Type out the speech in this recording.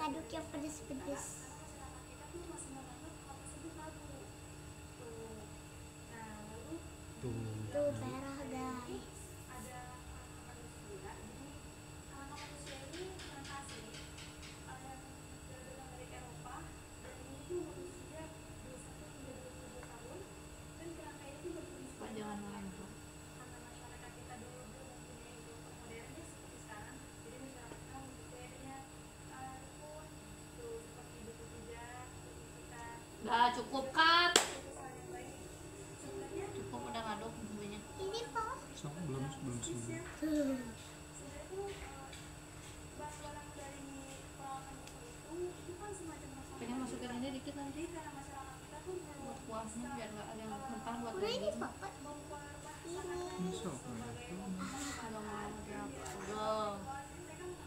aduk yang pedes-pedes. Tuh merah guys. Jangan ngantuk. Udah cukup kan? Cukup udah ngaduk bumbunya. Ini kok belum sih. Pengen masukin ini dikit nanti buat kuahnya biar nggak ada yang mentah buat udah ini daging. kok.